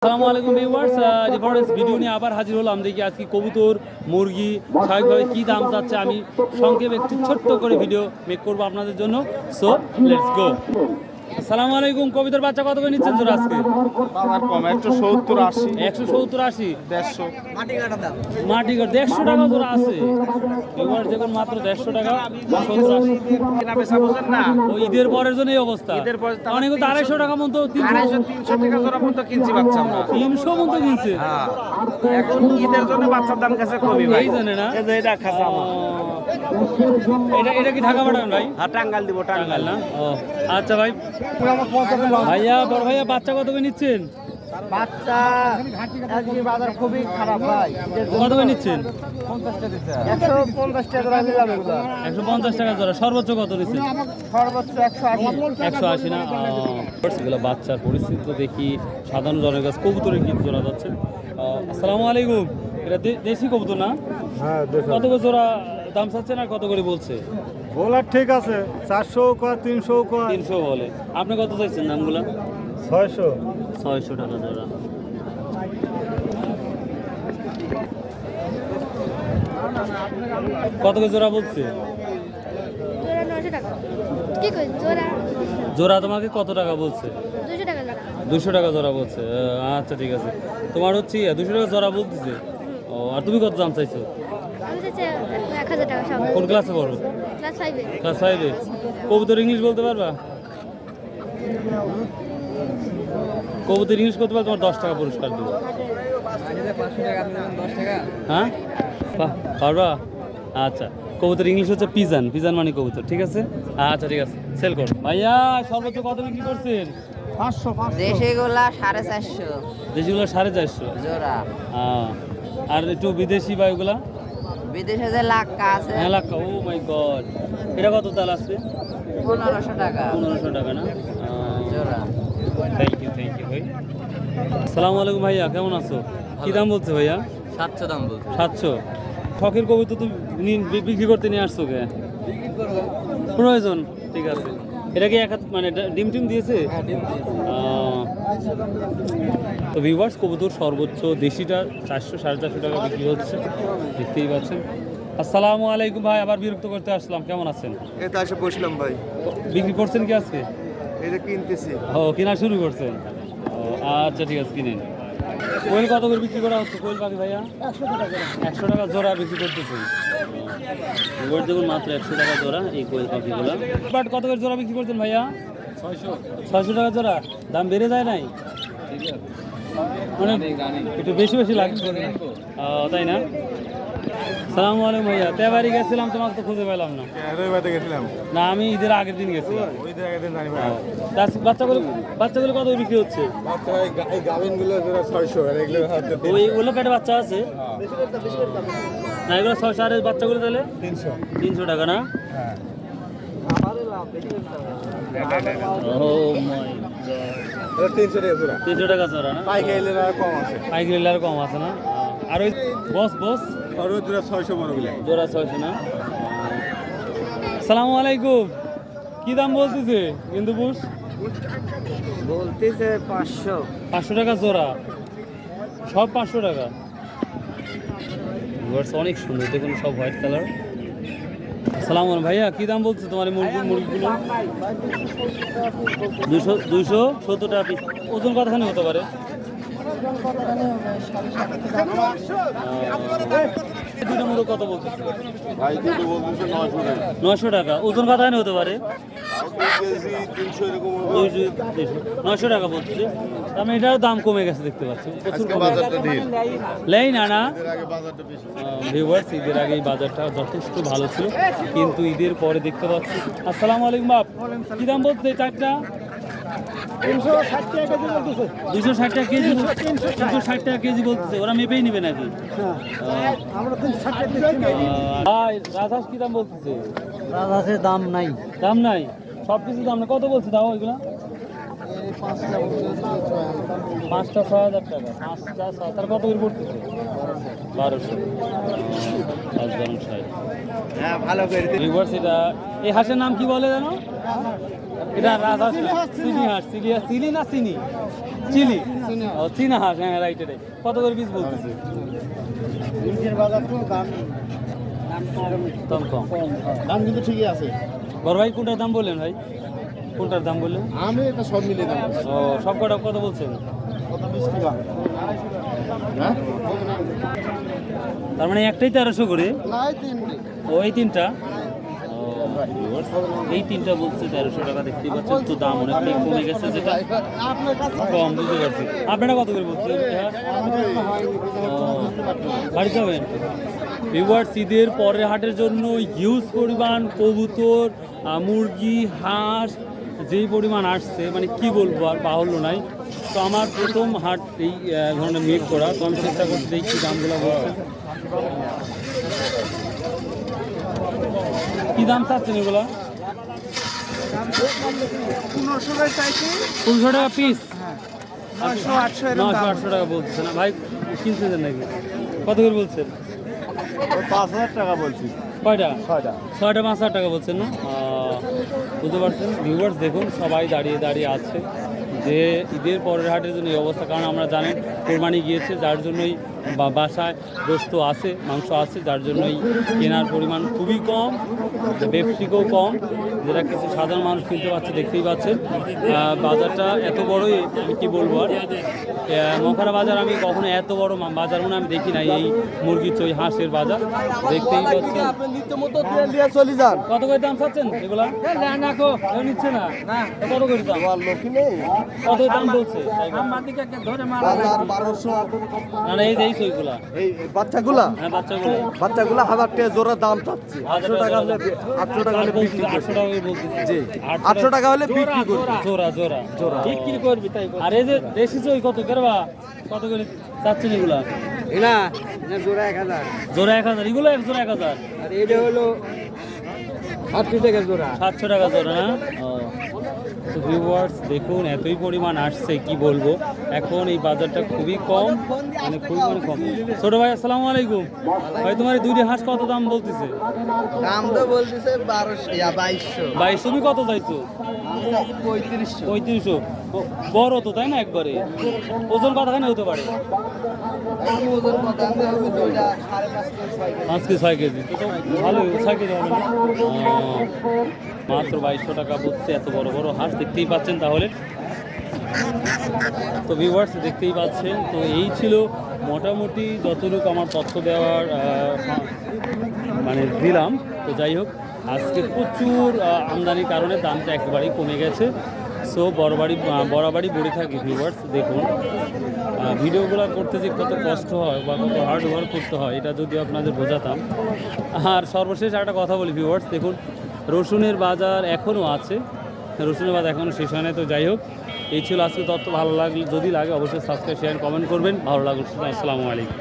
আসসালামু আলাইকুম viewers, reporters video নিয়ে আবার হাজির হলাম। দেখি আজকে কবুতর মুরগি স্বাভাবিকভাবে কী দাম যাচ্ছে আমি সংক্ষেপে একটু ছোট্ট করে ভিডিও মেক করবো আপনাদের জন্য। So let's go. আসসালামু আলাইকুম। কবিতার বাচ্চা কত করে নিচ্ছেন জোড়া আজকে? বাবার কম 170 80 170 80 150 মাটি কাটা 150 টাকা জোড়া আছে। ভিউয়ার্স দেখুন মাত্র 150 টাকা 70 80। কিনা বেচা বুঝেন না, ও ঈদের পরের জন্য এই অবস্থা। ঈদের পরে তো অনেকে তো 250 টাকা মতো 250 300 টাকা জোড়া পর্যন্ত কিনছি বাচ্চা আমরা। 300 মতো কিনছে। হ্যাঁ, এখন ঈদের জন্য বাচ্চার দাম কাছে কমই ভাই। এই জানে না এই যে এটা খাসা আমার। এটা কি ঢাকা পাঠান ভাই? হ্যাঁ, টাঙ্গাইল দিব টাঙ্গাইল না। ও আচ্ছা ভাই। ভাইয়া বড় ভাইয়া বাচ্চা কত করে নিচ্ছেন? বাচ্চা আজকে বাজার খুবই খারাপ ভাই। কত করে নিচ্ছেন? 150 টাকা জোড়া নিলাম এগুলো। 150 টাকা জোড়া। সর্বোচ্চ কত নিচ্ছেন? সর্বোচ্চ 180। 180 না। এগুলো বাচ্চার পরিস্থিতি তো দেখি সাধারণ জনের কাছে কবুতরের কি জোড়া যাচ্ছে। আসসালামু আলাইকুম। এটা দেশি কবুতর না? হ্যাঁ, কত করে জোড়া দাম চাচ্ছেন আর কত করে বলছে? বলার ঠিক আছে, 400 কয় 300 কয় 300 বলে। আপনি কত চাইছেন দামগুলো? 600। 600 টাকা জোড়া। কত করে জোড়া বলছে? জোড়া 900 টাকা। কি কই জোড়া জোড়া তোমাকে কত টাকা বলছে? 200 টাকা জোড়া। 200 টাকা জোড়া বলছে। আচ্ছা ঠিক আছে। তোমার হচ্ছে 200 টাকা জোড়া বলতেছে। ও, আর তুমি কত দাম চাইছো? আমি চাইছি 1000 টাকা সব। কোন ক্লাসে পড়ো? ক্লাস 5 এ। ক্লাস 5 এ। কবুতর ইংলিশ বলতে পারবা? কবুতর ইংলিশ করতে পারলে তোমার 10 টাকা পুরস্কার দেবো। 500 টাকা আপনি 10 টাকা। হ্যাঁ, পারবা? আচ্ছা। কবুতর ইংলিশ হচ্ছে পিজন। পিজন মানে কবুতর। ঠিক আছে। আচ্ছা ঠিক আছে, সেল করো। ভাইয়া সর্বোচ্চ কত বিক্রি করছেন? 500 দেশিগুলা 450 দেশিগুলো 450 জোড়া। আর একটু বিদেশি বা এগুলা? বিদেশে যে লাক্কা আছে এলাকা। ও মাই গড। এটা কত তাল আছে? 1500 টাকা 1500 টাকা না? জোড়া। থ্যাংক ইউ ভাই। আসসালামু আলাইকুম ভাইয়া, কেমন আছো? কি দাম বলছে ভাইয়া? 700 দাম বলছে। 700। শখের কবুতর তুমি বিক্রি করতে নিয়ে আসছো কে? প্রয়োজন। ঠিক আছে। এটা কি মানে ডিম টিম দিয়েছে? তো ভিউয়ার্স, কবুতর সর্বোচ্চ দেশিটা 400 450 টাকা বিক্রি হচ্ছে, দেখতেই পাচ্ছেন। আসসালামু আলাইকুম ভাই, আবার বিরক্ত করতে আসলাম। কেমন আছেন? এটা এসে বসলাম ভাই, বিক্রি করছেন কি আজকে? এটা কিনতেছি। ও, কেনা শুরু করছেন। ও আচ্ছা ঠিক আছে, কিনেন। কোয়েল কত করে বিক্রি করা হচ্ছে কোয়েল পাখি ভাইয়া? 100 টাকা জোড়া বিক্রি করতেছেন। এবার দেখুন মাত্র 100 টাকা জোড়া এই কোয়েল পাখিগুলো। বাট কত করে জোড়া বিক্রি করছেন ভাইয়া? 600 টাকা জোড়া। দাম বেড়ে যায় নাই? মানে একটু বেশি লাগছে, তাই না? সালামু আলাইকুম ভাইয়া। তেবারি গেছিলাম, তোমাকে তো খুঁজে পেলাম না। রবিবারে গেছিলাম, না, আমি ঈদের আগের দিন গেছিলাম। ওই জায়গাতে জানি ভাই। বাচ্চাগুলো কত বিক্রি হচ্ছে? বাচ্চা এই গাভিনগুলো যেটা 600 আর এগুলো হচ্ছে ওইগুলো পেটে বাচ্চা আছে না? এগুলো 600 আর বাচ্চাগুলো তাহলে 300 টাকা না? হ্যাঁ। ও মাই গড। 300 টাকা জোড়া। 300 টাকা জোড়া না? পাইকারি কম আছে। পাইকারি আর কম আছে না? আর ওই বস আর ওই জোড়া 600 বড়গুলো। জোড়া 600 না? আসসালামু আলাইকুম। কি দাম বলতেছে কিন্তু বুস? বলতেছে 500 500 টাকা জোড়া, সব 500 টাকা। অনেক সুন্দর, দেখুন সব হোয়াইট কালার। আসসালামু আলাইকুম ভাইয়া, কি দাম বলছে তোমার এই মুরগিগুলো? 270 টাকা পিস। ওজন কতখানি হতে পারে? দুটো মুরগ কত বলতেছে ভাই দুটো বলতেছে 900 টাকা। 900 টাকা। ওজন কতখানি হতে পারে? আর 2 কেজি 300 এরকম হবে। 900 টাকা বলছে। আমি এটার দাম কমে গেছে দেখতে পাচ্ছি, প্রচুর আজকে কমে বাজারটা ঢিল। লেই না না। এর আগে বাজারটা বেশি। ভিউয়ার্স, ঈদের আগে এই বাজারটা যথেষ্ট ভালো ছিল, কিন্তু ঈদের পরে দেখতে পাচ্ছি। আসসালামু আলাইকুম বাপ, কি দাম বলছে এই চারটা? 360 টাকা কেজি বলতেছে। 260 টাকা কেজি। 360 টাকা কেজি বলতেছে। ওরা মেপেই নিবে নাকি? আমরা 360 টাকা দিচ্ছি না। ভাই রাজহাঁস কি দাম বলতেছে? রাজহাঁসের দাম নাই। দাম নাই? সব কিছু দাম না। কত বলছে দাও ওইগুলা? 5টা 6,000 টাকা। 5টা 6, তার কত করে পড়তেছে? 1200। 5 দাম 60। হ্যাঁ, ভালো করে ভিউয়ার্স, এটা এই হাঁসের নাম কি বলে জানো? এটা রাজহাঁস না, চিনি হাঁস, চিলি না চিনি, চিলি, ও চীনা হাঁস, হ্যাঁ রাইট এটাই। কত করে পিস বলতেছে? নিজের বাজার তো দাম দাম কম। দাম কিন্তু ঠিকই আছে। বড় ভাই কোনটার দাম বললেন ভাই? কোনটার দাম বললেন? আমি এটা সব মিলিয়ে দাম ও সব কটা কত বলছেন? কত 20 টাকা। হ্যাঁ তার মানে একটাই 1300 করে? নাই তিনটে। ও এই তিনটা? এই তিনটা বলছে 1300 টাকা। দেখতেই পাচ্ছেন তো দাম অনেকটাই কমে গেছে, যেটা আপনার কাছে কম, বুঝতে পারছি। আপনারা কত করে বলছেন? বাড়ি যাবেন ভিউয়ার্স, ঈদের পরের হাটের জন্য হিউজ পরিমাণ কবুতর, মুরগি, হাঁস যেই পরিমাণ আসছে, মানে কি বলবো আর বাহুল্য নাই। তো আমার প্রথম হাট এই ধরনের মেক করা, তো আমি চেষ্টা করছি দেখছি দামগুলো বলছেন। কি দাম চাচ্ছেন এগুলা? 1500 টাকা চাইছি। 1500 টাকা পিস? 900 800 এর 900-800 টাকা বলতেছে না ভাই, কিনতেছেন নাকি? কত করে বলছেন? 5000 টাকা বলছি। কয়টা? 6টা। 6টা 5000 টাকা বলছেন না? বুঝতে পারছেন ভিউয়ার্স, দেখুন সবাই দাঁড়িয়ে দাঁড়িয়ে আছে যে ঈদের পরের হাটের জন্য এই অবস্থা। কারণ আমরা জানেন কোরবানি গিয়েছে, যার জন্যই বাসায় গোস্ত আছে, মাংস আছে, যার জন্যই কেনার পরিমাণ খুবই কম, ব্যবসায়িকও কম, যেটা কিছু সাধারণ মানুষ কিনতে পারছে। দেখতেই পাচ্ছেন বাজারটা এত বড়ই, আমি কি বলবো আর। মখারা বাজার আমি কখনো এত বড় বাজার মনে আমি দেখি নাই, এই মুরগি চই হাঁসের বাজার। দেখতেই পাচ্ছেন চলে যান। কত করে দাম চাচ্ছেন এগুলা? নিচ্ছে না, কত করে দাম? কত দাম বলছে? বাজার 1200। না না, এই যে এই সইগুলা, এই বাচ্চাগুলা হ্যাঁ বাচ্চাগুলো 1000 টাকা জোড়া দাম চাচ্ছি। 800 টাকা হলে 800 টাকা হলে বিক্রি 800 টাকা করে বলতেছে। জি 800 টাকা হলে বিক্রি করব। জোড়া জোড়া বিক্রি করবি তাই। আর এই যে দেশি সই কত করবা? কত করে চাচ্ছেন এগুলা? না না জোড়া 1000। জোড়া 1000, এগুলো এক জোড়া 1000। আর এটা হলো 800 টাকা জোড়া। 700 টাকা জোড়া না? তো ভিউয়ার্স দেখুন এতই পরিমাণ আসছে কি বলবো। এখন এই বাজারটা খুবই কম, মানে খুবই মানে কম। ছোট ভাই আসসালামু আলাইকুম ভাই, তোমার এই দুইটি হাঁস কত দাম বলতেছে? দাম তো বলতেছে 2200। ভাই তুমি কত চাইছো? 3500। 3500। বড় তো তাই না একবারে? ওজন কতখানি হতে পারে? ওজন কত আনতে হবে? দুইটা 5.5 কেজি 5 কেজি 6 কেজি, তো ভালো 6 কেজি হবে না? মাত্র 2200 টাকা বলছে এত বড় বড় হাঁস, দেখতেই পাচ্ছেন। তাহলে তো ভিউয়ার্স দেখতেই পাচ্ছেন, তো এই ছিল মোটামুটি যতটুকু আমার তথ্য দেওয়ার মানে দিলাম। তো যাই হোক, আজকে প্রচুর আমদানির কারণে দামটা একেবারেই কমে গেছে। সো বরাবরই বলে থাকি ভিউয়ার্স, দেখুন ভিডিওগুলো করতে যে কত কষ্ট হয় বা কত হার্ড ওয়ার্ক করতে হয়, এটা যদি আপনাদের বোঝাতাম। আর সর্বশেষ একটা কথা বলি ভিউয়ার্স, দেখুন রসুনের বাজার এখনও আছে, রসুনের বাজার এখনও শেষ হয় না। তো যাই হোক, এই ছিল আজকে তথ্য। ভালো লাগলে যদি লাগে অবশ্যই সাবস্ক্রাইব শেয়ার কমেন্ট করবেন। ভালো লাগলে আসসালামু আলাইকুম।